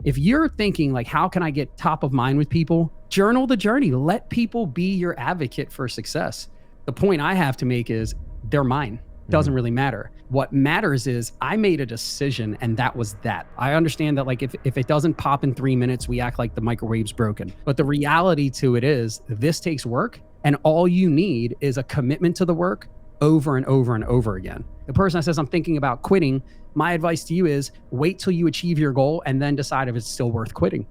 if you're thinking like, how can I get top of mind with people? Journal the journey. Let people be your advocate for success. The point I have to make is they're mine. Doesn't really matter. What matters is I made a decision, and that was that. I understand that like if it doesn't pop in 3 minutes, we act like the microwave's broken. But the reality to it is this takes work, and all you need is a commitment to the work over and over and over again. The person that says, I'm thinking about quitting, my advice to you is wait till you achieve your goal and then decide if it's still worth quitting.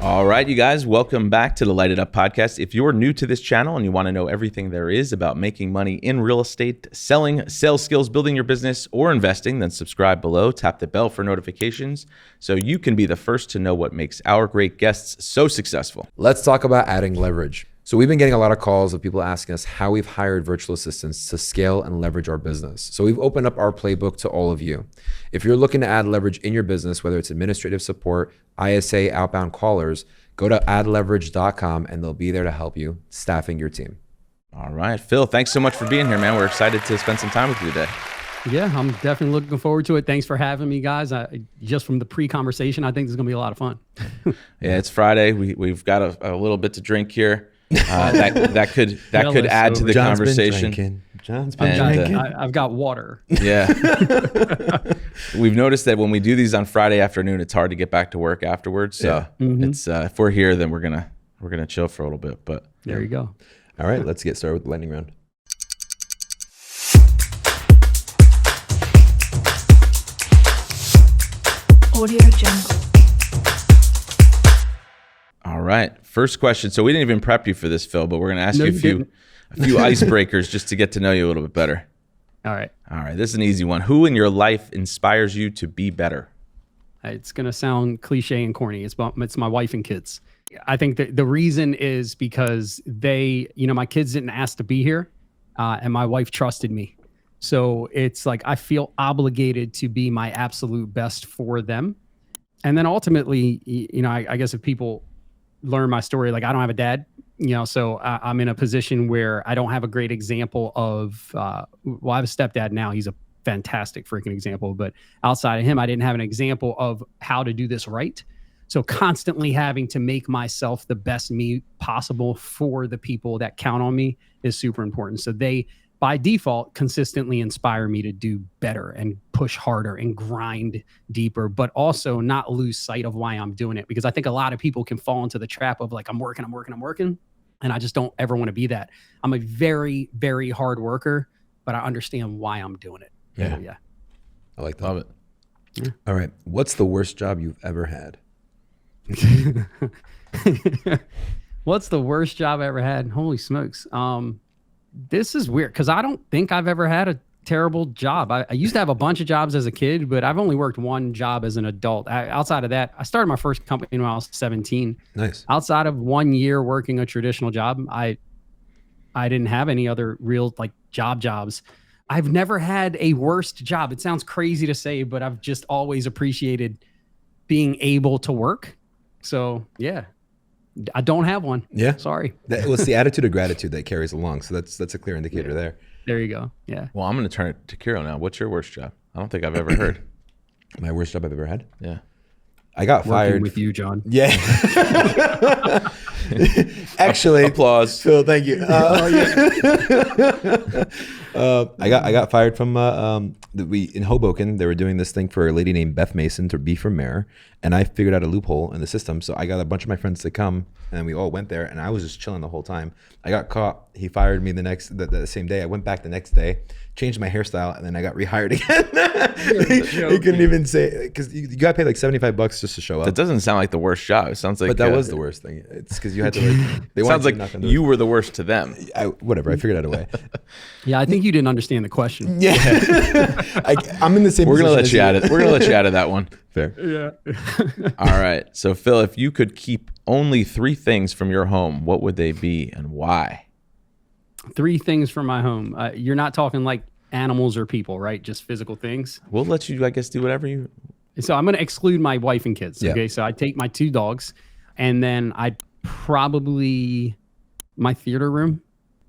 All right, you guys, welcome back to the Light It Up podcast. If you're new to this channel and you want to know everything there is about making money in real estate, selling, sales skills, building your business, or investing, then subscribe below, tap the bell for notifications so you can be the first to know what makes our great guests so successful. Let's talk about adding leverage. So we've been getting a lot of calls of people asking us how we've hired virtual assistants to scale and leverage our business. So we've opened up our playbook to all of you. If you're looking to add leverage in your business, whether it's administrative support, ISA, outbound callers, go to addleverage.com and they'll be there to help you staffing your team. All right, Phil, thanks so much for being here, man. We're excited to spend some time with you today. Yeah, I'm definitely looking forward to it. Thanks for having me, guys. Just from the pre-conversation, I think this is going to be a lot of fun. Yeah, it's Friday. We've got a little bit to drink here. That could add to the conversation. John's been drinking. I've got water. Yeah. We've noticed that when we do these on Friday afternoon, it's hard to get back to work afterwards. So it's if we're here, then we're gonna chill for a little bit. But there you go. All right, let's get started with the lightning round. Audio Jungle. All right, first question. So we didn't even prep you for this, Phil, but we're gonna ask you a few icebreakers just to get to know you a little bit better. All right. This is an easy one. Who in your life inspires you to be better? It's going to sound cliche and corny. It's my wife and kids. I think that the reason is because my kids didn't ask to be here, and my wife trusted me. So it's like I feel obligated to be my absolute best for them. And then ultimately, I guess if people learn my story, like I don't have a dad, so I'm in a position where I don't have a great example of, I have a stepdad now. He's a fantastic freaking example, but outside of him, I didn't have an example of how to do this right. So constantly having to make myself the best me possible for the people that count on me is super important. So they, by default, consistently inspire me to do better and push harder and grind deeper, but also not lose sight of why I'm doing it. Because I think a lot of people can fall into the trap of like, I'm working. And I just don't ever want to be that. I'm a very, very hard worker, but I understand why I'm doing it. Yeah. I like that. Love it. Yeah. All right. What's the worst job you've ever had? What's the worst job I ever had? Holy smokes. This is weird because I don't think I've ever had a terrible job. I used to have a bunch of jobs as a kid, but I've only worked one job as an adult. Outside of that, I started my first company when I was 17. Nice. Outside of 1 year working a traditional job, I didn't have any other real like jobs. I've never had a worst job. It sounds crazy to say, but I've just always appreciated being able to work. So yeah, I don't have one. Yeah. Sorry. It's the attitude of gratitude that carries along. So that's a clear indicator there. There you go. Yeah. Well, I'm going to turn it to Kiro now. What's your worst job? I don't think I've ever heard. My worst job I've ever had? Yeah. I got Working fired with you, John. Yeah. Actually, applause. Phil, thank you. I got fired from in Hoboken. They were doing this thing for a lady named Beth Mason to be for mayor, and I figured out a loophole in the system. So I got a bunch of my friends to come, and we all went there, and I was just chilling the whole time. I got caught. He fired me the same day. I went back the next day, changed my hairstyle, and then I got rehired again. He couldn't even say, because you got paid like $75 just to show up. That doesn't sound like the worst job. It sounds like, but that was the worst thing. It's because you had to like. They sounds like you were the worst to them. Whatever. I figured out a way. Yeah, I think you didn't understand the question. Yeah, I'm in the same. We're gonna let you at it. We're gonna let you out of that one. Fair. Yeah. All right. So Phil, if you could keep only 3 things from your home, what would they be and why? 3 things from my home. You're not talking like animals or people, right? Just physical things. We'll let you, I guess, do whatever you. So I'm going to exclude my wife and kids. Yeah. Okay. So I take my 2 dogs and then I Probably my theater room.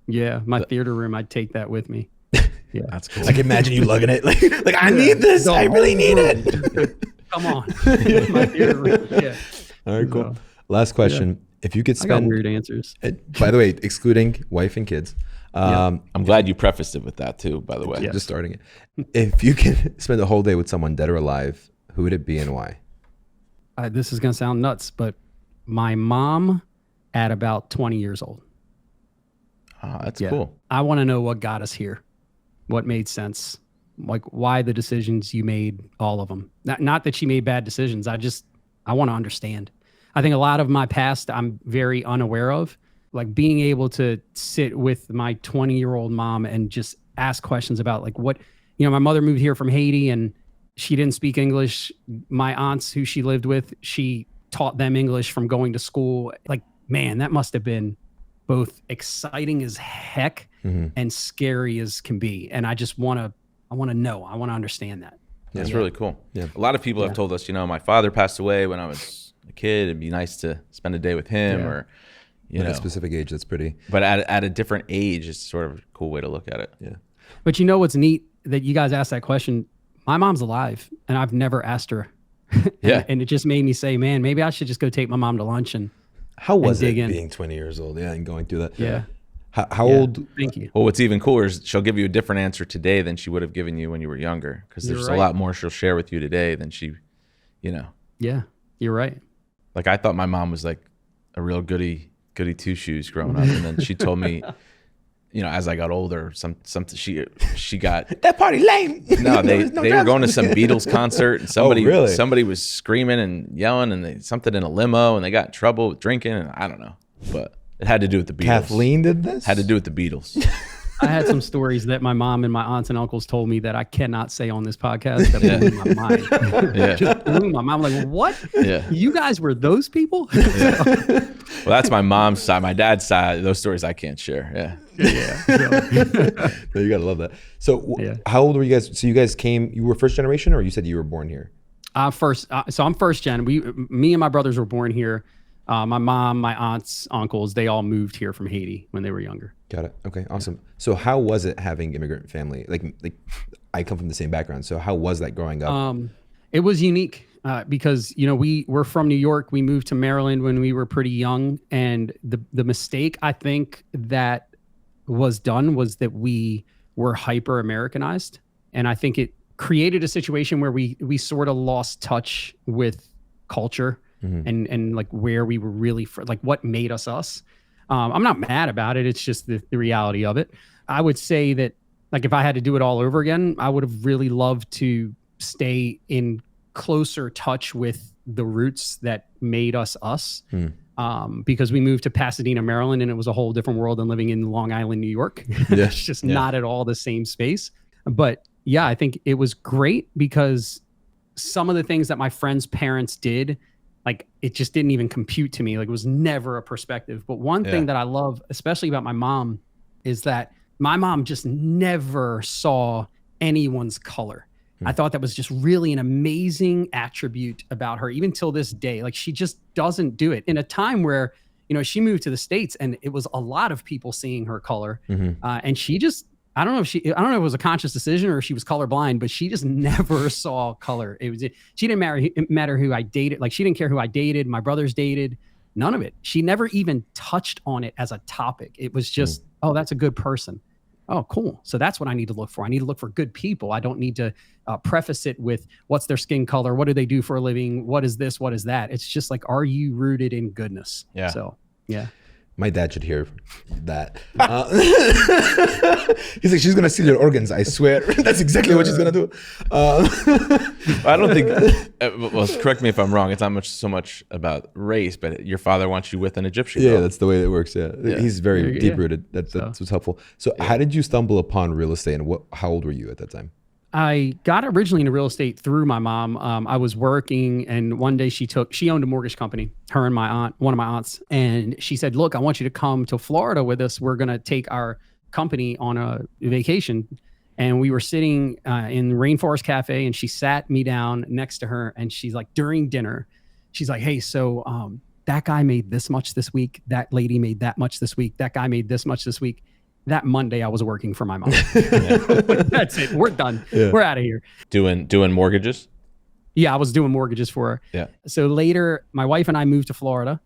Yeah, my theater room. I'd take that with me. Yeah, That's cool. I can imagine you lugging it. Like I need this. I really need it. Come on. My theater room. Yeah. All right, cool. So, Last question. If you could I got spend, weird answers. by the way, excluding wife and kids, I'm glad you prefaced it with that too, by the way. Yeah. just starting it. If you could spend a whole day with someone dead or alive, who would it be and why? This is gonna sound nuts, but my mom at about 20 years old. Oh, that's Yeah. cool. I want to know what got us here, what made sense, like why the decisions you made, all of them. Not that she made bad decisions. I want to understand. I think a lot of my past I'm very unaware of, like being able to sit with my 20-year-old mom and just ask questions about like what, my mother moved here from Haiti and she didn't speak English. My aunts who she lived with, she taught them English from going to school. Like, man, that must have been both exciting as heck and scary as can be. And I want to know, I want to understand that. That's really cool. Yeah. A lot of people have told us, my father passed away when I was a kid. It'd be nice to spend a day with him or, At a specific age, that's pretty. But at a different age, it's sort of a cool way to look at it. Yeah. But what's neat that you guys asked that question? My mom's alive and I've never asked her. Yeah. And it just made me say, man, maybe I should just go take my mom to lunch and How was it dig in. being 20 years old? Yeah, and going through that. yeah. How old? Thank you. Well, what's even cooler is she'll give you a different answer today than she would have given you when you were younger. Because there's You're a right. lot more she'll share with you today than she, Yeah, you're right. Like I thought my mom was like a real goody two shoes growing up. And then she told me, as I got older, something she got That party lame. No, they were going to some Beatles concert and really? somebody was screaming and yelling and something in a limo and they got in trouble with drinking and I don't know, but it had to do with the Beatles. Kathleen did this? Had to do with the Beatles. I had some stories that my mom and my aunts and uncles told me that I cannot say on this podcast that blew my mind. Yeah. Just blew my mind. I'm like, what? Yeah. You guys were those people? Well, that's my mom's side. My dad's side, those stories I can't share. Yeah. No, you gotta love that. So, how old were you guys? So, you guys you were first generation, or you said you were born here? So I'm first gen. Me and my brothers were born here. My mom, my aunts, uncles, they all moved here from Haiti when they were younger. Got it. Okay, awesome. So, how was it having immigrant family? Like I come from the same background. So, how was that growing up? It was unique because we're from New York. We moved to Maryland when we were pretty young, and the mistake I think that was done was that we were hyper Americanized, and I think it created a situation where we sort of lost touch with culture and like where we were really like what made us us. I'm not mad about it. It's just the reality of it. I would say that like if I had to do it all over again, I would have really loved to stay in closer touch with the roots that made us us. Because we moved to Pasadena, Maryland, and it was a whole different world than living in Long Island, New York. It's just not at all the same space. But yeah, I think it was great because some of the things that my friends' parents did, like it just didn't even compute to me. Like it was never a perspective. But one thing that I love, especially about my mom, is that my mom just never saw anyone's color. I thought that was just really an amazing attribute about her, even till this day. Like she just doesn't do it in a time where, she moved to the States and it was a lot of people seeing her color. And she just, I don't know if it was a conscious decision or if she was colorblind, but she just never saw color. She didn't matter who I dated. Like she didn't care who I dated. My brothers dated, none of it. She never even touched on it as a topic. It was just, oh, that's a good person. Oh, cool. So that's what I need to look for. I need to look for good people. I don't need to preface it with what's their skin color? What do they do for a living? What is this? What is that? It's just like, are you rooted in goodness? Yeah. So, yeah. My dad should hear that. He's like, she's going to steal your organs, I swear. That's exactly what she's going to do. I don't think, well, correct me if I'm wrong. It's not so much about race, but your father wants you with an Egyptian girl. Yeah, that's the way it works. Yeah. He's very deep-rooted. That's what's helpful. So how did you stumble upon real estate and how old were you at that time? I got originally into real estate through my mom. I was working and one day she owned a mortgage company, her and one of my aunts. And she said, look, I want you to come to Florida with us. We're going to take our company on a vacation. And we were sitting in Rainforest Cafe and she sat me down next to her. And she's like, during dinner, she's like, hey, so that guy made this much this week. That lady made that much this week. That guy made this much this week. That Monday I was working for my mom. That's it. We're done. Yeah. We're out of here. Doing mortgages? Yeah, I was doing mortgages for her. Yeah. So later, my wife and I moved to Florida,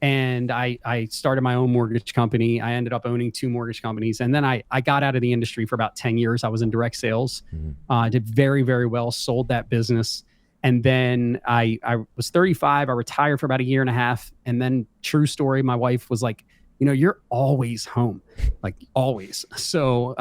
and I started my own mortgage company. I ended up owning 2 mortgage companies. And then I got out of the industry for about 10 years. I was in direct sales. I did very, very well, sold that business. And then I was 35. I retired for about a year and a half. And then, true story, my wife was like, you're always home, like always. So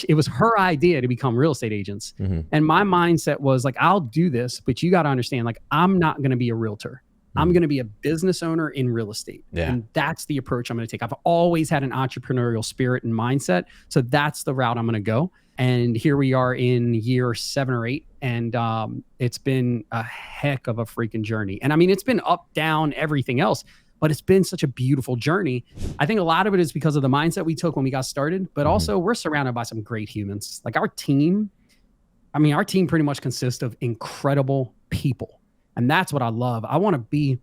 it was her idea to become real estate agents. And my mindset was like, I'll do this, but you got to understand, like, I'm not going to be a realtor. I'm going to be a business owner in real estate. Yeah. And that's the approach I'm going to take. I've always had an entrepreneurial spirit and mindset. So that's the route I'm going to go. And here we are in year 7 or 8. And it's been a heck of a freaking journey. And I mean, it's been up, down, everything else, but it's been such a beautiful journey. I think a lot of it is because of the mindset we took when we got started, but also we're surrounded by some great humans. Like our team pretty much consists of incredible people. And that's what I love. I want to be,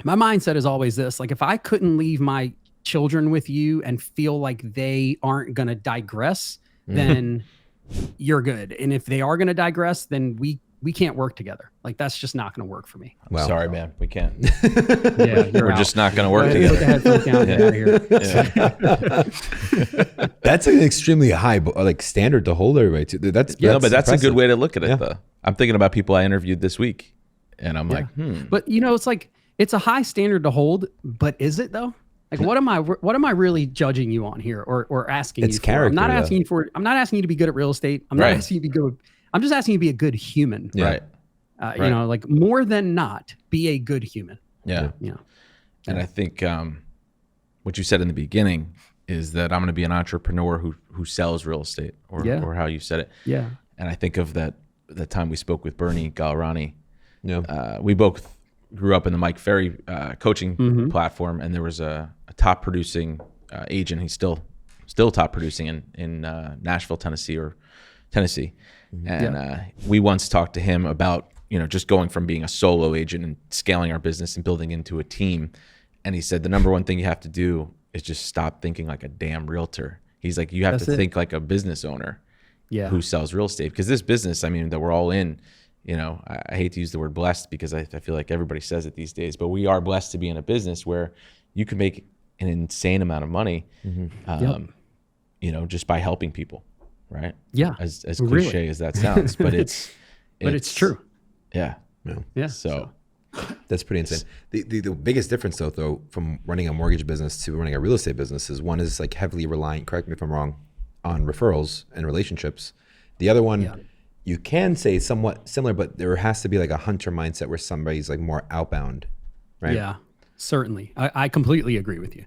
my mindset is always this, like if I couldn't leave my children with you and feel like they aren't going to digress, then you're good. And if they are going to digress, then we can't work together. Like that's just not going to work for me. Wow. Sorry, man. We can't. Yeah, we're just not going to work together. Put the headphones down, get out of here. That's an extremely high standard to hold everybody to. That's but that's impressive. a good way to look at it though. I'm thinking about people I interviewed this week and I'm like, But it's like, it's a high standard to hold, but is it though? Like, what am I really judging you on here or asking it's you for? Character, I'm not asking you for, I'm not asking you to be good at real estate. I'm not asking you to be good. I'm just asking you to be a good human. Right. Like more than not, be a good human. Yeah. And I think what you said in the beginning is that I'm going to be an entrepreneur who sells real estate or how you said it. Yeah. And I think of that time we spoke with Bernie Gallerani. Yeah. We both grew up in the Mike Ferry coaching platform, and there was a top producing agent. He's still top producing in Nashville, Tennessee. And we once talked to him about just going from being a solo agent and scaling our business and building into a team. And he said the number one thing you have to do is just stop thinking like a damn realtor. He's like, you have to think like a business owner who sells real estate, because this business, that we're all in. I hate to use the word blessed because I feel like everybody says it these days, but we are blessed to be in a business where you can make an insane amount of money, just by helping people, right? Yeah. As cliche as that sounds, but it's true. Yeah. Yeah. So that's pretty insane. The biggest difference though, from running a mortgage business to running a real estate business is one is like heavily reliant, correct me if I'm wrong, on referrals and relationships. The other one, you can say somewhat similar, but there has to be like a hunter mindset where somebody's like more outbound, right? Yeah, certainly. I completely agree with you.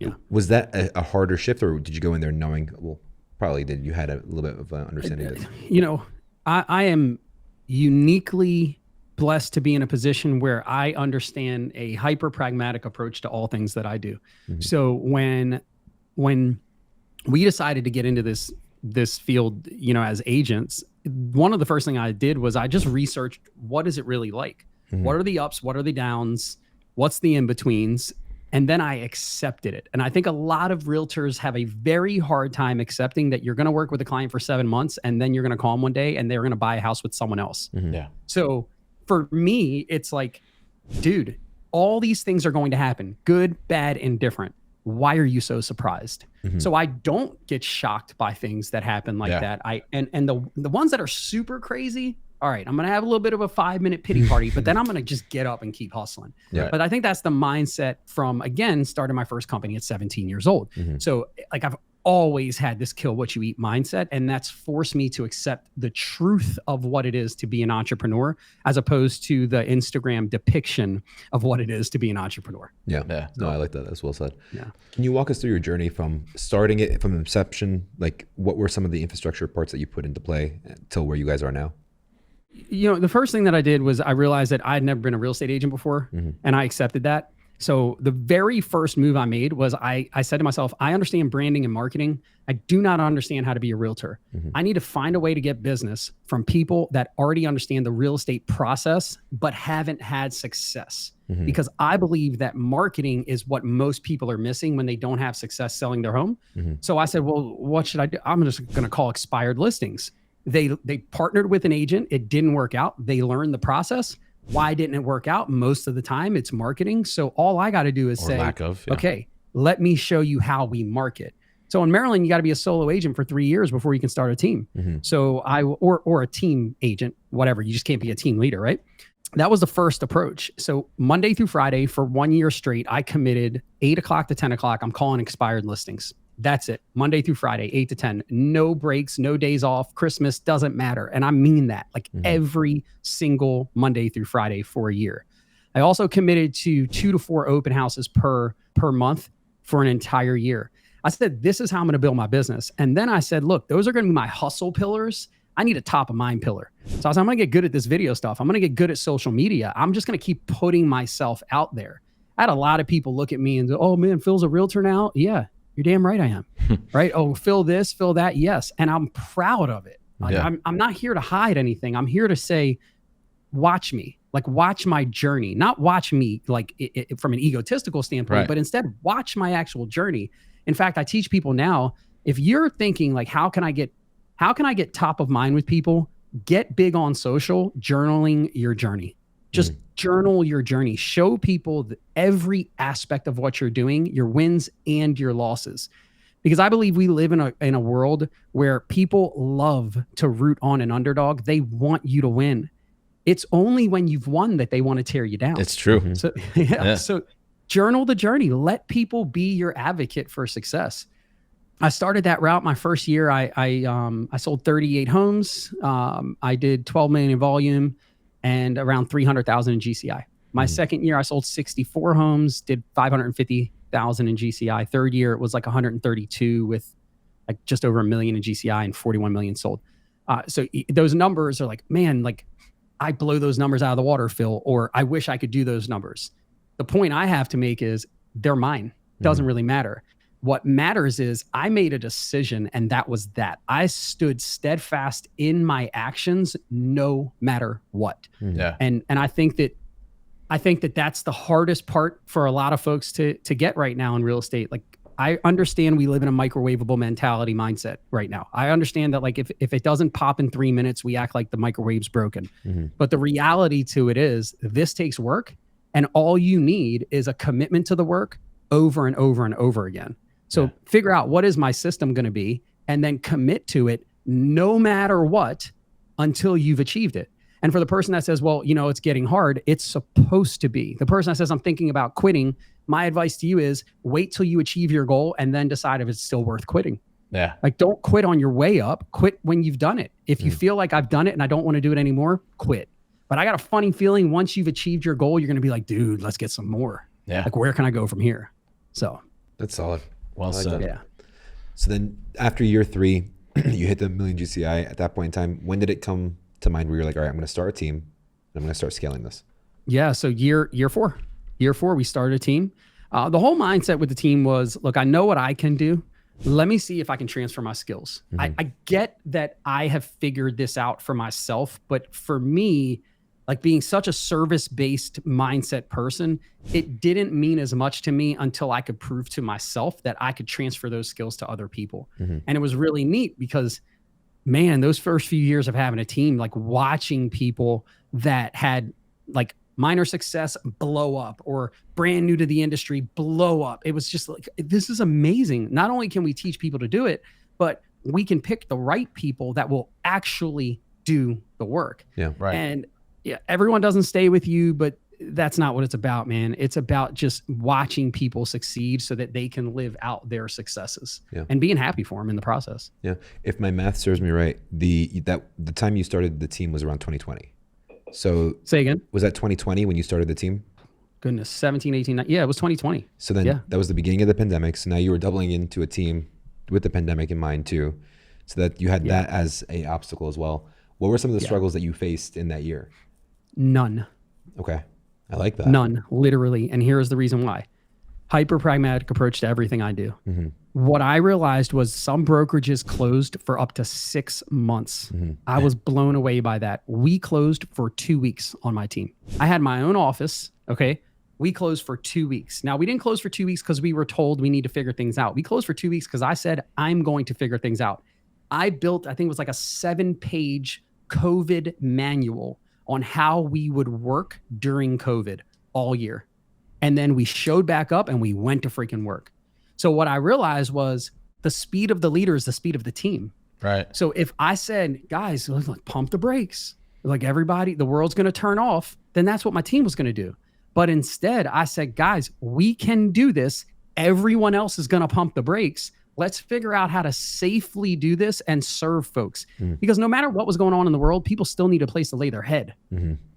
Yeah. Was that a harder shift, or did you go in there knowing, well, probably did you had a little bit of understanding of this? I am uniquely blessed to be in a position where I understand a hyper pragmatic approach to all things that I do. So when we decided to get into this field, as agents, one of the first things I did was I just researched, what is it really like? What are the ups? What are the downs? What's the in-betweens? And then I accepted it. And I think a lot of realtors have a very hard time accepting that you're going to work with a client for 7 months and then you're going to call them one day and they're going to buy a house with someone else. Yeah. So for me, it's like, dude, all these things are going to happen, good, bad, and different. Why are you so surprised? So I don't get shocked by things that happen like that. And the ones that are super crazy, all right, I'm going to have a little bit of a 5-minute pity party, but then I'm going to just get up and keep hustling. Yeah. But I think that's the mindset from, again, starting my first company at 17 years old. So like I've always had this kill what you eat mindset, and that's forced me to accept the truth of what it is to be an entrepreneur as opposed to the Instagram depiction of what it is to be an entrepreneur. Yeah. No, I like that. That's well said. Yeah. Can you walk us through your journey from starting it from inception? Like what were some of the infrastructure parts that you put into play till where you guys are now? The first thing that I did was I realized that I had never been a real estate agent before, and I accepted that. So the very first move I made was I said to myself, I understand branding and marketing. I do not understand how to be a realtor. I need to find a way to get business from people that already understand the real estate process, but haven't had success. because I believe that marketing is what most people are missing when they don't have success selling their home. So I said, well, what should I do? I'm just going to call expired listings. They partnered with an agent. It didn't work out. They learned the process. Why didn't it work out? Most of the time it's marketing. So all I got to do is say, lack of, yeah. okay, let me show you how we market. So in Maryland, you got to be a solo agent for 3 years before you can start a team. So or a team agent, whatever. You just can't be a team leader, right? That was the first approach. So Monday through Friday for 1 year straight, I committed 8 o'clock to 10 o'clock. I'm calling expired listings. That's it. Monday through Friday, 8 to 10, no breaks, no days off. Christmas doesn't matter. And I mean that, like every single Monday through Friday for a year. I also committed to 2 to 4 open houses per month for an entire year. I said, this is how I'm going to build my business. And then I said, look, those are going to be my hustle pillars. I need a top of mind pillar. So I said, I'm going to get good at this video stuff. I'm going to get good at social media. I'm just going to keep putting myself out there. I had a lot of people look at me and say, oh man, Phil's a realtor now. Yeah, you're damn right I am. Right? Oh, Phil this, Phil that. Yes. And I'm proud of it. Like, I'm not here to hide anything. I'm here to say, watch me, like watch my journey, not watch me like from an egotistical standpoint, but instead watch my actual journey. In fact, I teach people now, if you're thinking like, how can I get top of mind with people? Get big on social, journaling your journey. Just journal your journey. Show people every aspect of what you're doing, your wins and your losses. Because I believe we live in a world where people love to root on an underdog. They want you to win. It's only when you've won that they want to tear you down. It's true. So so journal the journey. Let people be your advocate for success. I started that route my first year. I sold 38 homes. I did 12 million in volume and around 300,000 in GCI. My second year, I sold 64 homes, did 550,000 in GCI. Third year, it was like 132 with like just over $1 million in GCI and 41 million sold. So those numbers are like, man, like I blow those numbers out of the water, Phil, or I wish I could do those numbers. The point I have to make is they're mine. Doesn't really matter. What matters is I made a decision, and that was that. I stood steadfast in my actions no matter what. Yeah. And I think that that's the hardest part for a lot of folks to get right now in real estate. Like, I understand we live in a microwavable mentality mindset right now. I understand that like if it doesn't pop in 3 minutes, we act like the microwave's broken. But the reality to it is this takes work, and all you need is a commitment to the work over and over and over again. So figure out, what is my system going to be, and then commit to it no matter what until you've achieved it. And for the person that says, well, it's getting hard, it's supposed to be. The person that says, I'm thinking about quitting, my advice to you is wait till you achieve your goal and then decide if it's still worth quitting. Yeah. Like, don't quit on your way up. Quit when you've done it. If you feel like I've done it and I don't want to do it anymore, quit. But I got a funny feeling once you've achieved your goal, you're going to be like, dude, let's get some more. Yeah. Like, where can I go from here? So That's solid. Well said. yeah. So then after year 3, you hit the $1 million GCI. At that point in time, when did it come to mind where you're like, all right, I'm going to start a team and I'm going to start scaling this? Yeah. So year four, we started a team. The whole mindset with the team was, look, I know what I can do. Let me see if I can transfer my skills. I get that I have figured this out for myself, but for me, like being such a service-based mindset person, it didn't mean as much to me until I could prove to myself that I could transfer those skills to other people. And it was really neat because, man, those first few years of having a team, like watching people that had like minor success blow up or brand new to the industry blow up. It was just like, this is amazing. Not only can we teach people to do it, but we can pick the right people that will actually do the work. Yeah. Right. And yeah, everyone doesn't stay with you, but that's not what it's about, man. It's about just watching people succeed so that they can live out their successes and being happy for them in the process. Yeah. If my math serves me right, the time you started the team was around 2020. So Say again? Was that 2020 when you started the team? Goodness, 17, 18, 19. Yeah, it was 2020. So then that was the beginning of the pandemic. So now you were doubling into a team with the pandemic in mind too. So that you had that as a obstacle as well. What were some of the struggles that you faced in that year? None. Okay. I like that. None, literally. And here's the reason why. Hyper pragmatic approach to everything I do. What I realized was some brokerages closed for up to 6 months. I was blown away by that. We closed for 2 weeks on my team. I had my own office, okay? we closed for 2 weeks. Now, we didn't close for 2 weeks because we were told we need to figure things out. We closed for 2 weeks because I said, I'm going to figure things out. I built, I think it was like a 7-page COVID manual on how we would work during COVID all year. And then we showed back up and we went to freaking work. So what I realized was the speed of the leader is the speed of the team. Right. So if I said, guys, like, pump the brakes, like everybody, the world's going to turn off, then that's what my team was going to do. But instead I said, guys, we can do this. Everyone else is going to pump the brakes. Let's figure out how to safely do this and serve folks. Because no matter what was going on in the world, people still need a place to lay their head.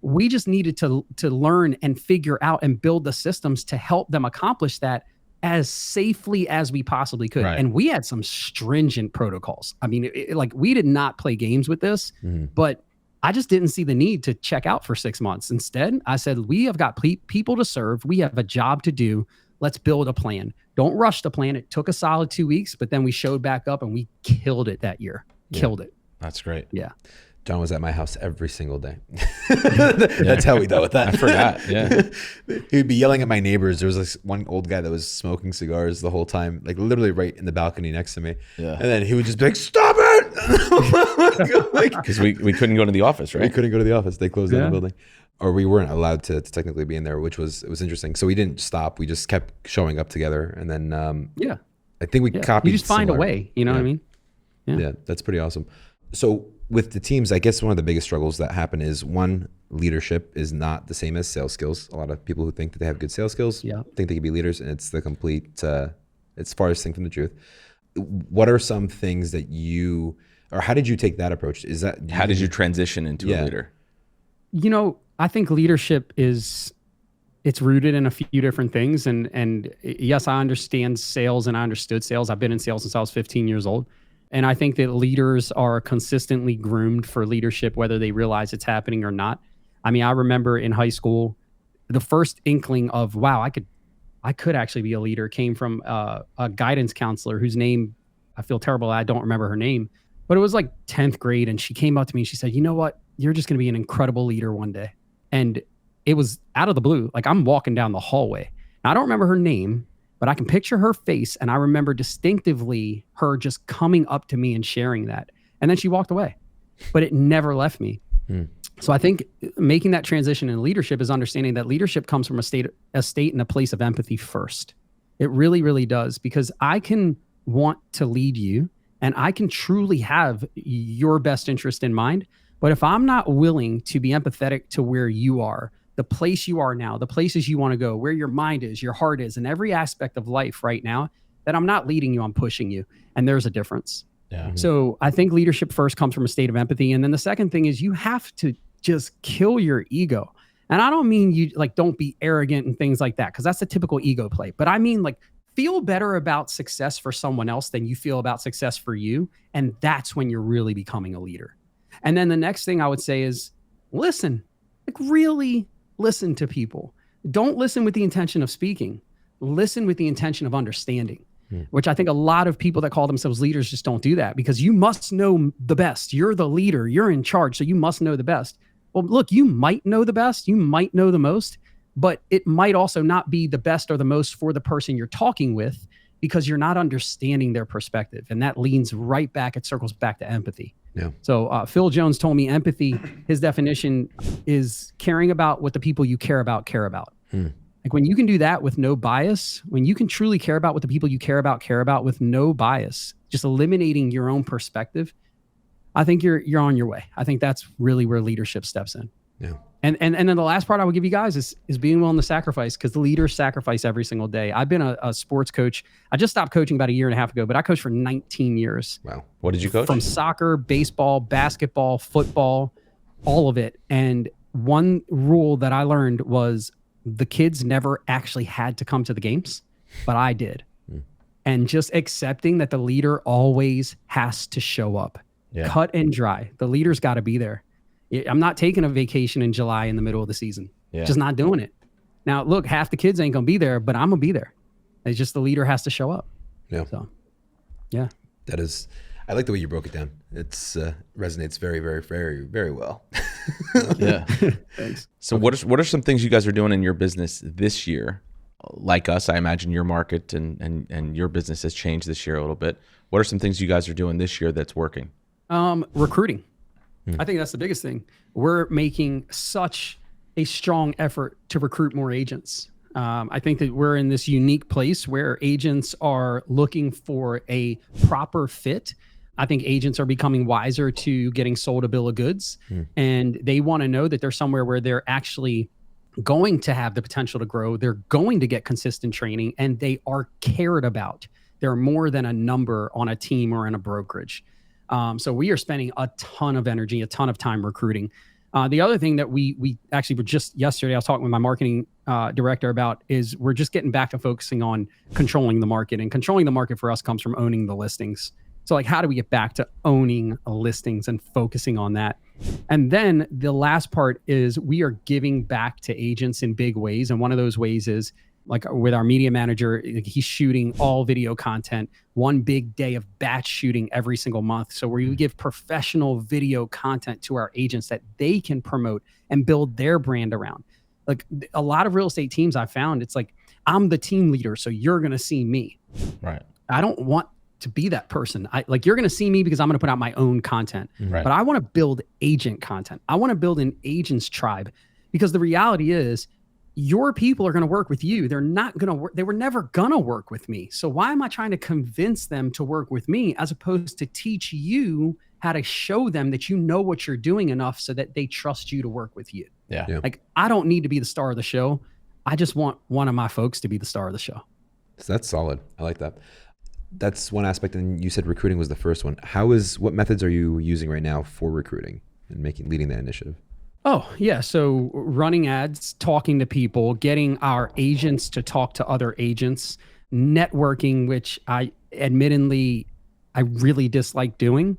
We just needed to learn and figure out and build the systems to help them accomplish that as safely as we possibly could. Right. And we had some stringent protocols. I mean, like we did not play games with this, but I just didn't see the need to check out for 6 months. Instead, I said, we have got people to serve. We have a job to do. Let's build a plan. Don't rush the plan. It took a solid 2 weeks, but then we showed back up and we killed it that year. Killed it. That's great. Yeah. John was at my house every single day. That's how we dealt with that. I forgot. Yeah. He'd be yelling at my neighbors. There was this one old guy that was smoking cigars the whole time, like literally right in the balcony next to me. Yeah. And then he would just be like, stop it. Because we couldn't go to the office, right? We couldn't go to the office. They closed down the building. Or we weren't allowed to technically be in there, it was interesting. So we didn't stop. We just kept showing up together. And then I think we copied. You just find a way, you know what I mean? Yeah, that's pretty awesome. So with the teams, I guess one of the biggest struggles that happen is one, leadership is not the same as sales skills. A lot of people who think that they have good sales skills think they can be leaders, and it's the complete, it's farthest thing from the truth. What are some things that how did you take that approach? How did you transition into a leader? You know, I think leadership it's rooted in a few different things. And yes, I understand sales and I understood sales. I've been in sales since I was 15 years old. And I think that leaders are consistently groomed for leadership, whether they realize it's happening or not. I mean, I remember in high school, the first inkling of, wow, I could actually be a leader came from a guidance counselor whose name, I feel terrible, I don't remember her name, but it was like 10th grade. And she came up to me and she said, you know what? You're just going to be an incredible leader one day. And it was out of the blue. Like I'm walking down the hallway. Now, I don't remember her name, but I can picture her face. And I remember distinctively her just coming up to me and sharing that. And then she walked away, but it never left me. So I think making that transition in leadership is understanding that leadership comes from a state and a place of empathy first. It really, really does, because I can want to lead you and I can truly have your best interest in mind. But if I'm not willing to be empathetic to where you are, the place you are now, the places you want to go, where your mind is, your heart is, in every aspect of life right now, that I'm not leading you, I'm pushing you. And there's a difference. Yeah. So I think leadership first comes from a state of empathy. And then the second thing is you have to just kill your ego. And I don't mean you like, don't be arrogant and things like that, because that's a typical ego play. But I mean like, feel better about success for someone else than you feel about success for you. And that's when you're really becoming a leader. And then the next thing I would say is listen, like really listen to people. Don't listen with the intention of speaking. Listen with the intention of understanding, which I think a lot of people that call themselves leaders just don't do that, because you must know the best. You're the leader, you're in charge, so you must know the best. Well, look, you might know the best, you might know the most, but it might also not be the best or the most for the person you're talking with, because you're not understanding their perspective. And that leans right back, it circles back to empathy. Yeah. So Phil Jones told me empathy, his definition is caring about what the people you care about care about. Like when you can do that with no bias, when you can truly care about what the people you care about with no bias, just eliminating your own perspective, I think you're on your way. I think that's really where leadership steps in. Yeah. And then the last part I would give you guys is being willing to sacrifice, because the leaders sacrifice every single day. I've been a sports coach. I just stopped coaching about a year and a half ago, but I coached for 19 years. Wow. What did you coach? From soccer, baseball, basketball, football, all of it. And one rule that I learned was the kids never actually had to come to the games, but I did. And just accepting that the leader always has to show up. Yeah. Cut and dry. The leader's got to be there. I'm not taking a vacation in July in the middle of the season. Yeah. Just not doing it. Now, look, half the kids ain't going to be there, but I'm going to be there. It's just the leader has to show up. Yeah. So, yeah. That is, I like the way you broke it down. It's resonates very, very, very, very well. Yeah. Thanks. So what are some things you guys are doing in your business this year? Like us, I imagine your market and your business has changed this year a little bit. What are some things you guys are doing this year that's working? Recruiting. I think that's the biggest thing. We're making such a strong effort to recruit more agents. I think that we're in this unique place where agents are looking for a proper fit. I think agents are becoming wiser to getting sold a bill of goods, and they want to know that they're somewhere where they're actually going to have the potential to grow. They're going to get consistent training, and they are cared about. They're more than a number on a team or in a brokerage. So we are spending a ton of energy, a ton of time recruiting. The other thing that we actually were just yesterday, I was talking with my marketing director about is we're just getting back to focusing on controlling the market, and controlling the market for us comes from owning the listings. So like, how do we get back to owning listings and focusing on that? And then the last part is we are giving back to agents in big ways. And one of those ways is like with our media manager, he's shooting all video content, one big day of batch shooting every single month. So where you give professional video content to our agents that they can promote and build their brand around. Like a lot of real estate teams I found, it's like, I'm the team leader, so you're going to see me. Right. I don't want to be that person. You're going to see me because I'm going to put out my own content, Right. but I want to build agent content. I want to build an agent's tribe, because the reality is your people are going to work with you. They're not going to work. They were never going to work with me. So why am I trying to convince them to work with me as opposed to teach you how to show them that you know what you're doing enough so that they trust you to work with you? Yeah. Like, I don't need to be the star of the show. I just want one of my folks to be the star of the show. So that's solid. I like that. That's one aspect. And you said recruiting was the first one. What methods are you using right now for recruiting and leading that initiative? Oh, yeah. So running ads, talking to people, getting our agents to talk to other agents, networking, which I really dislike doing.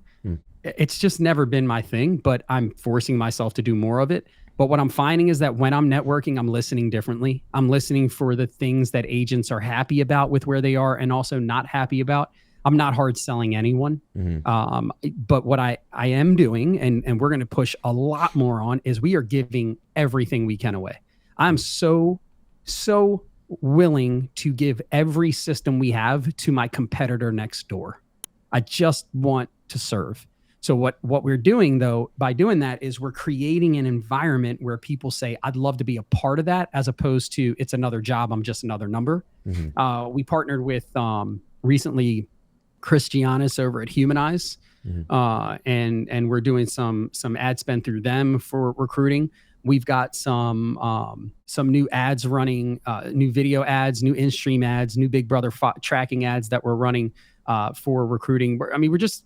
It's just never been my thing, but I'm forcing myself to do more of it. But what I'm finding is that when I'm networking, I'm listening differently. I'm listening for the things that agents are happy about with where they are and also not happy about. I'm not hard selling anyone. But what I am doing, and we're going to push a lot more on, is we are giving everything we can away. I'm so willing to give every system we have to my competitor next door. I just want to serve. So what we're doing, though, by doing that, is we're creating an environment where people say, I'd love to be a part of that, as opposed to it's another job, I'm just another number. We partnered with recently Chris Giannis over at Humanize, and we're doing some ad spend through them for recruiting. We've got some new ads running, new video ads, new in-stream ads, new Big Brother tracking ads that we're running for recruiting. I mean, we're just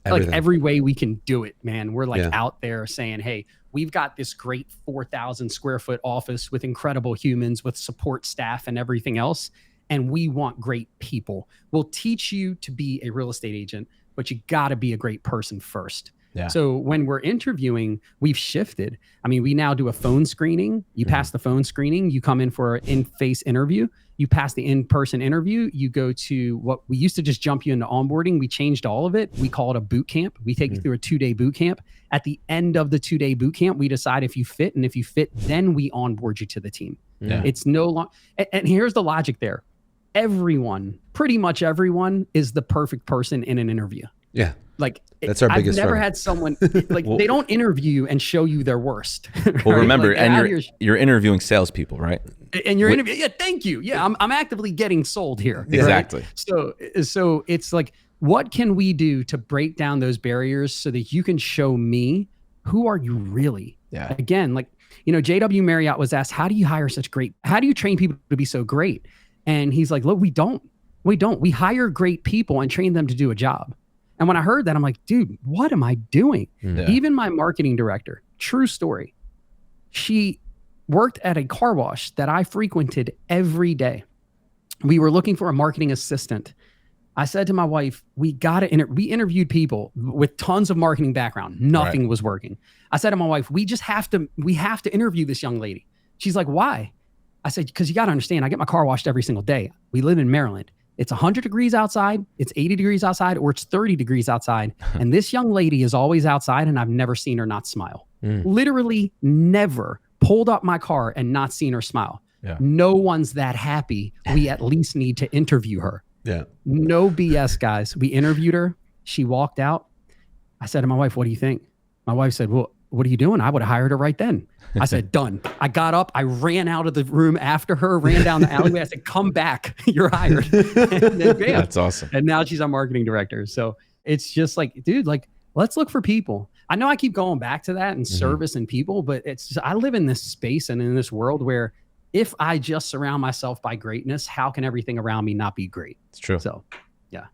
everything. Like every way we can do it, man. We're like out there saying, hey, we've got this great 4,000 square foot office with incredible humans, with support staff and everything else. And we want great people. We'll teach you to be a real estate agent, but you got to be a great person first. Yeah. So when we're interviewing, we've shifted. I mean, we now do a phone screening. You pass the phone screening, you come in for an in-face interview. You pass the in-person interview, you go to what we used to just jump you into onboarding. We changed all of it. We call it a boot camp. We take you through a 2-day boot camp. At the end of the 2-day boot camp, we decide if you fit. And if you fit, then we onboard you to the team. Yeah. It's no longer, and here's the logic there. Pretty much everyone is the perfect person in an interview. Yeah. Like, that's our biggest I've never had someone like they don't interview and show you their worst. Well, remember, like, and you're interviewing salespeople, right? And you're interviewing. Yeah, thank you. Yeah, I'm actively getting sold here. Exactly. Right? So it's like, what can we do to break down those barriers so that you can show me who are you really? Yeah. Again, like, JW Marriott was asked, how do you train people to be so great? And he's like, look, we don't. We hire great people and train them to do a job. And when I heard that, I'm like, dude, what am I doing? Yeah. Even my marketing director, true story, she worked at a car wash that I frequented every day. We were looking for a marketing assistant. I said to my wife, we interviewed people with tons of marketing background. Nothing was working. I said to my wife, we have to interview this young lady. She's like, why? I said, because you got to understand, I get my car washed every single day. We live in Maryland. It's 100 degrees outside, it's 80 degrees outside, or it's 30 degrees outside. And this young lady is always outside, and I've never seen her not smile. Literally never pulled up my car and not seen her smile. Yeah. No one's that happy. We at least need to interview her. Yeah. No BS, guys. We interviewed her. She walked out. I said to my wife, what do you think? My wife said, well, what are you doing? I would have hired her right then. I said, done. I got up. I ran out of the room after her, ran down the alleyway. I said, come back. You're hired. And then, bam. That's awesome. And now she's our marketing director. So it's just like, dude, like, let's look for people. I know I keep going back to that and service and people, but it's just, I live in this space and in this world where if I just surround myself by greatness, how can everything around me not be great? It's true. So, yeah.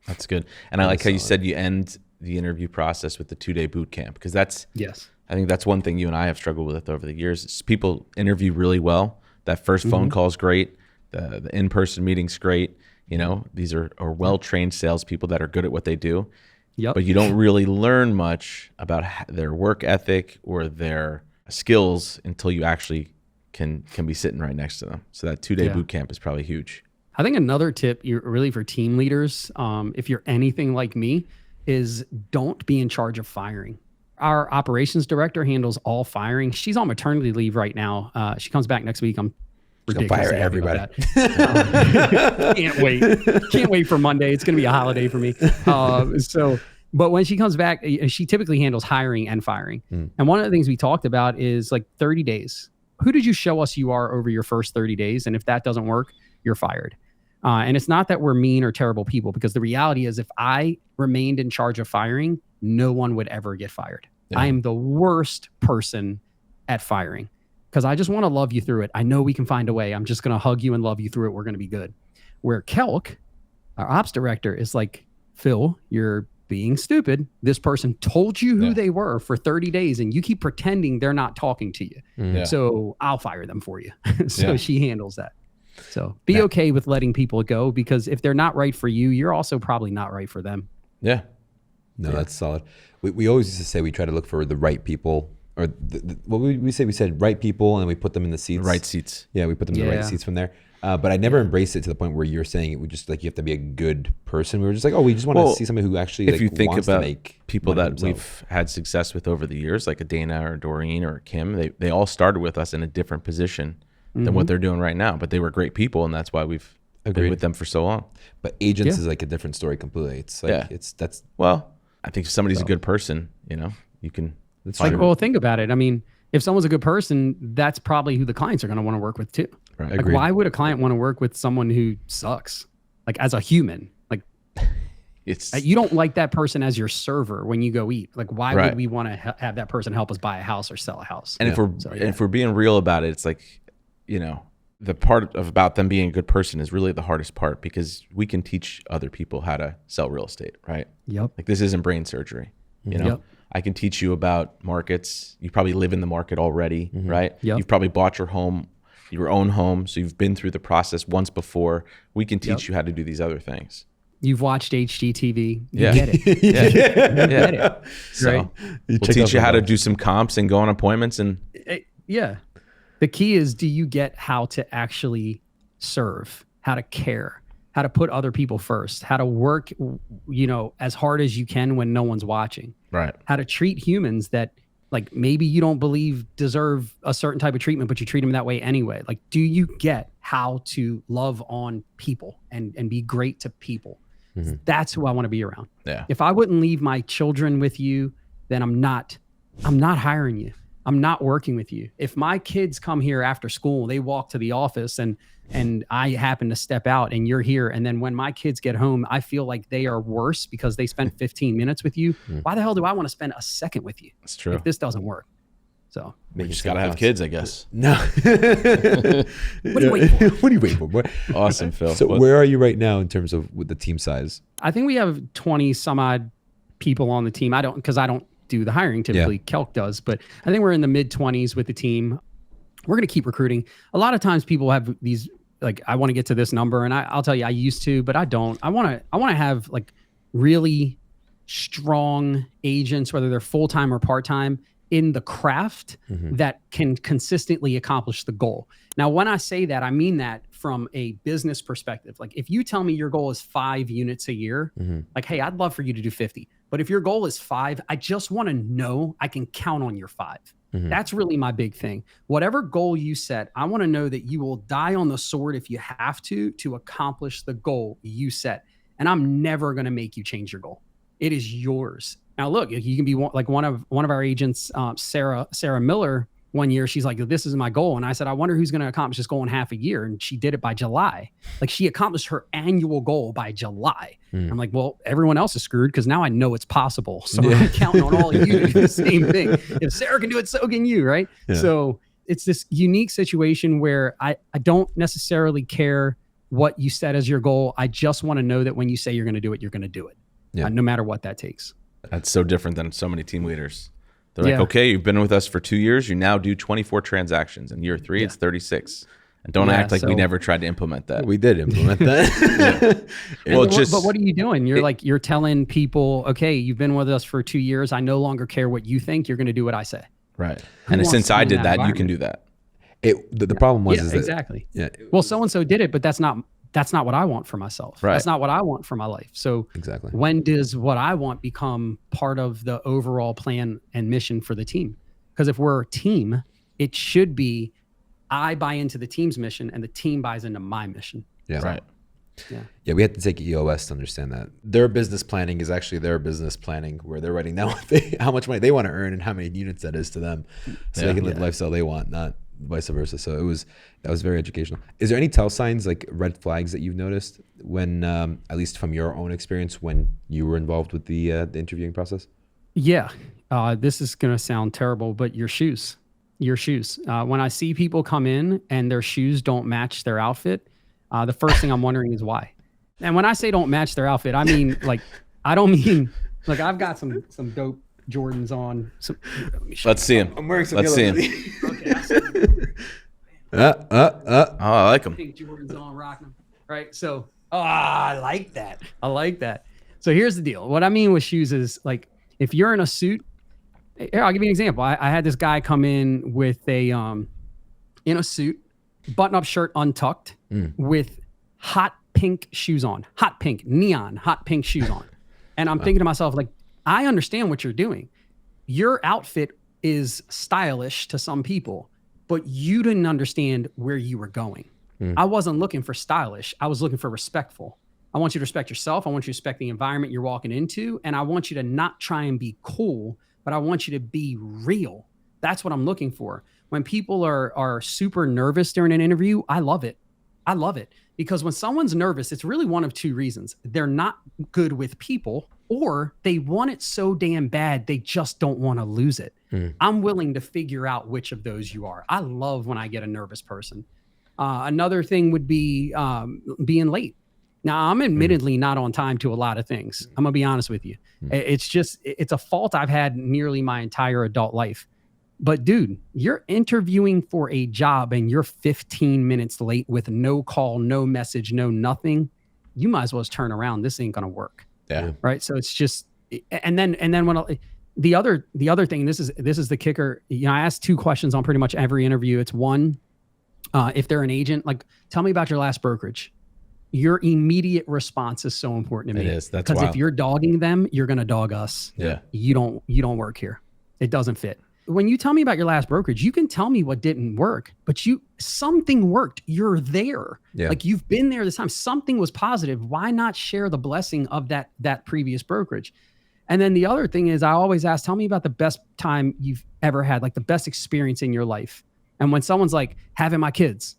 That's good. And I like how you said you end the interview process with the 2-day boot camp, because that's, Yes. I think that's one thing you and I have struggled with over the years. Is people interview really well. That first phone call is great. The in-person meeting's great. You know, these are well-trained salespeople that are good at what they do. Yep. But you don't really learn much about their work ethic or their skills until you actually can be sitting right next to them. So that 2-day boot camp is probably huge. I think another tip really for team leaders, if you're anything like me, is don't be in charge of firing. Our operations director handles all firing. She's on maternity leave right now. She comes back next week. I'm ridiculously fire happy about everybody. that. Can't wait for Monday. It's going to be a holiday for me. But when she comes back, she typically handles hiring and firing. And one of the things we talked about is like 30 days. Who did you show us you are over your first 30 days? And if that doesn't work, you're fired. And it's not that we're mean or terrible people, because the reality is if I remained in charge of firing, no one would ever get fired. Yeah. I am the worst person at firing because I just want to love you through it. I know we can find a way. I'm just going to hug you and love you through it. We're going to be good. Where Kelk, our ops director, is like, Phil, you're being stupid. This person told you who they were for 30 days and you keep pretending they're not talking to you. Yeah. So I'll fire them for you. So she handles that. So be okay with letting people go, because if they're not right for you, you're also probably not right for them. Yeah. No, that's solid. We always used to say we try to look for the right people, or what we said right people, and then we put them in the seats. Right seats. Yeah, we put them in the right seats from there. But I never embraced it to the point where you're saying it would just like you have to be a good person. We were just like, oh, we just want to see somebody who actually if you think wants about to make people that we've had success with over the years, like a Dana or Doreen or Kim, they all started with us in a different position than what they're doing right now, but they were great people, and that's why we've been with them for so long. But agents is like a different story completely. It's like I think if somebody's a good person, you know, you can. It's like, well, think about it. I mean, if someone's a good person, that's probably who the clients are going to want to work with too. Right. Like, why would a client want to work with someone who sucks? Like, as a human, like, you don't like that person as your server when you go eat. Like, why would we want to have that person help us buy a house or sell a house? And if we're being real about it, it's like, you know, the part about them being a good person is really the hardest part, because we can teach other people how to sell real estate, right? Yep. Like, this isn't brain surgery, you know? I can teach you about markets. You probably live in the market already, right? Yep. You've probably bought your own home. So you've been through the process once before. We can teach you how to do these other things. You've watched HGTV. You get it. You get it. So Right? we'll teach you how to do some comps and go on appointments. And the key is, do you get how to actually serve, how to care, how to put other people first, how to work, you know, as hard as you can when no one's watching, right? How to treat humans that, like, maybe you don't believe deserve a certain type of treatment, but you treat them that way anyway. Like, do you get how to love on people and be great to people? That's who I want to be around. Yeah. If I wouldn't leave my children with you, then I'm not hiring you. I'm not working with you. If my kids come here after school, they walk to the office and I happen to step out and you're here. And then when my kids get home, I feel like they are worse because they spent 15 minutes with you. Why the hell do I want to spend a second with you? That's true. If this doesn't work. So you just got to have kids, I guess. No. What are you waiting for? What are you waiting for, boy? Awesome, Phil. So where are you right now in terms of with the team size? I think we have 20 some odd people on the team. I don't do the hiring typically. Kelk does, but I think we're in the mid 20s with the team. We're going to keep recruiting. A lot of times people have these, like, I want to get to this number, and I'll tell you, I used to, but I don't. I want to have like really strong agents, whether they're full-time or part-time, in the craft that can consistently accomplish the goal. Now, when I say that, I mean that from a business perspective. Like, if you tell me your goal is 5 units a year, like, hey, I'd love for you to do 50. But if your goal is 5, I just want to know I can count on your 5. That's really my big thing. Whatever goal you set, I want to know that you will die on the sword if you have to accomplish the goal you set. And I'm never going to make you change your goal. It is yours. Now, look, you can be like one of our agents, Sarah Miller. One year, she's like, this is my goal. And I said, I wonder who's going to accomplish this goal in half a year. And she did it by July. Like, she accomplished her annual goal by July. I'm like, well, everyone else is screwed because now I know it's possible. So I'm counting on all of you to do the same thing. If Sarah can do it, so can you, right? Yeah. So it's this unique situation where I don't necessarily care what you set as your goal. I just want to know that when you say you're going to do it, you're going to do it, no matter what that takes. That's so different than so many team leaders. They're like, okay, you've been with us for 2 years. You now do 24 transactions. In year 3, it's 36. And don't act like we never tried to implement that. We did implement that. Well, but what are you doing? You're telling people, okay, you've been with us for 2 years. I no longer care what you think. You're going to do what I say. Right. And since I did that, you can do that. The problem was is that, exactly. Yeah. Well, so-and-so did it, but that's not what I want for myself. Right. That's not what I want for my life. So exactly, when does what I want become part of the overall plan and mission for the team? Because if we're a team, it should be I buy into the team's mission and the team buys into my mission. Yeah. So, right. Yeah. We had to take EOS to understand that their business planning is actually their business planning, where they're writing down how much money they want to earn and how many units that is to them, so they can live the lifestyle they want, not vice versa. So that was very educational. Is there any tell signs, like red flags, that you've noticed when, at least from your own experience, when you were involved with the interviewing process? Yeah. This is going to sound terrible, but your shoes. When I see people come in and their shoes don't match their outfit, the first thing I'm wondering is why. And when I say don't match their outfit, I mean, I don't mean, I've got some dope Jordans on. Let's see him. I'm wearing some. Let's see him. Okay. Oh, I like them. Pink Jordans on, rocking them. Right. So, I like that. So here's the deal. What I mean with shoes is, like, if you're in a suit, here, I'll give you an example. I had this guy come in with in a suit, button-up shirt untucked, with hot pink shoes on, hot pink, neon, hot pink shoes on. And I'm thinking to myself, like, I understand what you're doing. Your outfit is stylish to some people, but you didn't understand where you were going. I wasn't looking for stylish. I was looking for respectful. I want you to respect yourself. I want you to respect the environment you're walking into. And I want you to not try and be cool, but I want you to be real. That's what I'm looking for. When people are super nervous during an interview, I love it. Because when someone's nervous, it's really one of 2 reasons. They're not good with people, or they want it so damn bad, they just don't want to lose it. I'm willing to figure out which of those you are. I love when I get a nervous person. Another thing would be being late. Now, I'm admittedly not on time to a lot of things. I'm going to be honest with you. It's a fault I've had nearly my entire adult life. But dude, you're interviewing for a job and you're 15 minutes late with no call, no message, no nothing. You might as well just turn around. This ain't going to work. Yeah. Right. So it's just, and then when the other thing, this is the kicker. I ask 2 questions on pretty much every interview. It's one, if they're an agent, like, tell me about your last brokerage. Your immediate response is so important to me. It is. That's because if you're dogging them, you're going to dog us. Yeah. You don't work here. It doesn't fit. When you tell me about your last brokerage, you can tell me what didn't work, but something worked. You're there. Yeah. Like, you've been there this time. Something was positive. Why not share the blessing of that previous brokerage? And then the other thing is, I always ask, tell me about the best time you've ever had, like the best experience in your life. And when someone's like, having my kids,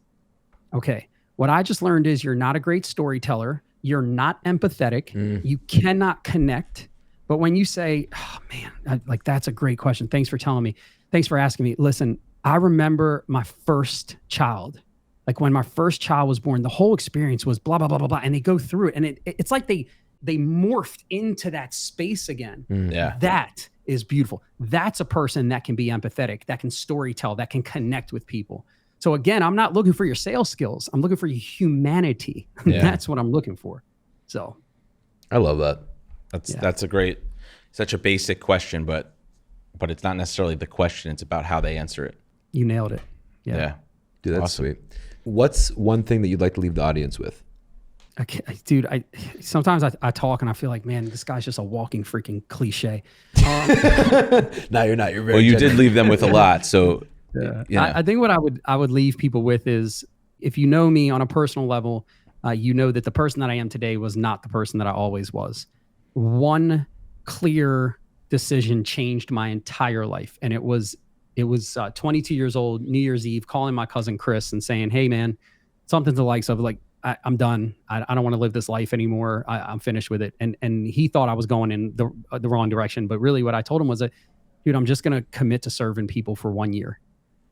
okay, what I just learned is you're not a great storyteller. You're not empathetic. You cannot connect. But when you say, oh man, that's a great question. Thanks for telling me. Thanks for asking me. Listen, I remember my first child. Like, when my first child was born, the whole experience was blah, blah, blah, blah, blah. And they go through it. And it's like they morphed into that space again. Yeah. That is beautiful. That's a person that can be empathetic, that can storytell, that can connect with people. So again, I'm not looking for your sales skills. I'm looking for your humanity. Yeah. That's what I'm looking for. So I love that. That's such a basic question, but it's not necessarily the question. It's about how they answer it. You nailed it. Yeah. Dude, that's awesome. Sweet. What's one thing that you'd like to leave the audience with? Dude, sometimes I talk and I feel like, man, this guy's just a walking freaking cliche. No, you're not. You're very Well, you did genuine. leave them with a lot. So, Yeah. you know. I think what I would leave people with is, if you know me on a personal level, you know that the person that I am today was not the person that I always was. One clear decision changed my entire life, and it was 22 years old, New Year's Eve, calling my cousin Chris and saying, "Hey, man, something to the likes of like, I'm done. I don't want to live this life anymore. I'm finished with it." And he thought I was going in the wrong direction, but really, what I told him was that, dude, I'm just gonna commit to serving people for 1 year.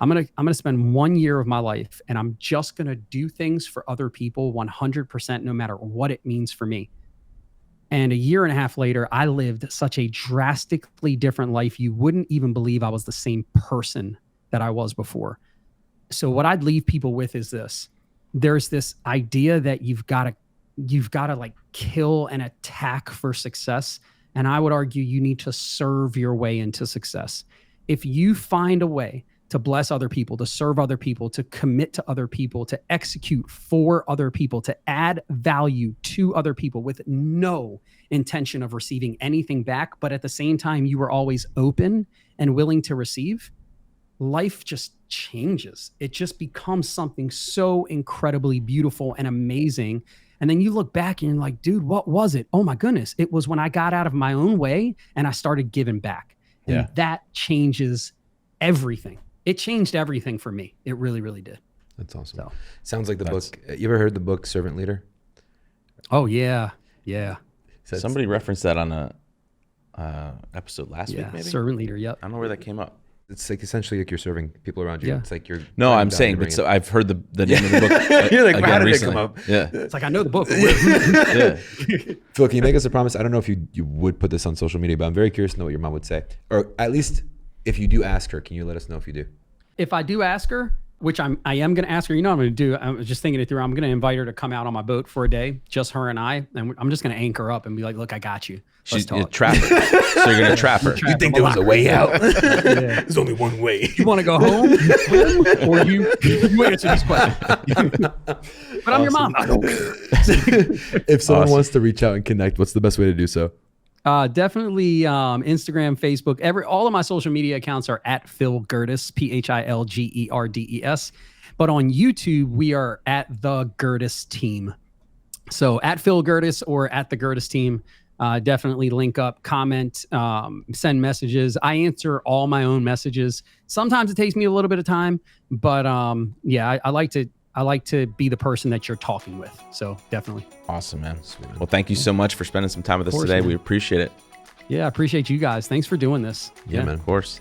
I'm gonna spend 1 year of my life, and I'm just gonna do things for other people 100%, no matter what it means for me. And a year and a half later, I lived such a drastically different life. You wouldn't even believe I was the same person that I was before. So what I'd leave people with is this: there's this idea that you've got to like kill and attack for success. And I would argue you need to serve your way into success. If you find a way to bless other people, to serve other people, to commit to other people, to execute for other people, to add value to other people with no intention of receiving anything back, but at the same time, you were always open and willing to receive, life just changes. It just becomes something so incredibly beautiful and amazing. And then you look back and you're like, dude, what was it? Oh my goodness. It was when I got out of my own way and I started giving back. And that changes everything. It changed everything for me. It really, really did. That's awesome. So, sounds like the book. You ever heard the book Servant Leader? oh yeah. Yeah. Somebody referenced that on a episode last week, maybe? Servant leader. Yep. I don't know where that came up. It's like essentially like you're serving people around you. Yeah. It's like you're. No, I'm saying, but so I've heard the name of the book. You're like, again how did recently. it come up? Yeah. It's like, I know the book. Yeah. Phil, can you make us a promise? I don't know if you would put this on social media, but I'm very curious to know what your mom would say. Or at least if you do ask her, can you let us know if you do? If I do ask her, which I am going to ask her, you know what I'm going to do? I was just thinking it through. I'm going to invite her to come out on my boat for a day, just her and I. And I'm just going to anchor up and be like, look, I got you. Let's She's a talk. trapper. So you're going to trap her. You think there was a way out? Yeah. There's only one way. You want to go home? Or you answer these questions. But I'm your mom. I don't care. If someone wants to reach out and connect, what's the best way to do so? Definitely Instagram, Facebook. All of my social media accounts are at Phil Gerdes, PhilGerdes. But on YouTube, we are at TheGerdesTeam. So at Phil Gerdes or at TheGerdesTeam. Definitely link up, comment, send messages. I answer all my own messages. Sometimes it takes me a little bit of time, but yeah, I like to be the person that you're talking with. So definitely. Awesome, man. Well, thank you so much for spending some time with us course, today. man. We appreciate it. Yeah, I appreciate you guys. Thanks for doing this. Yeah, man. Of course.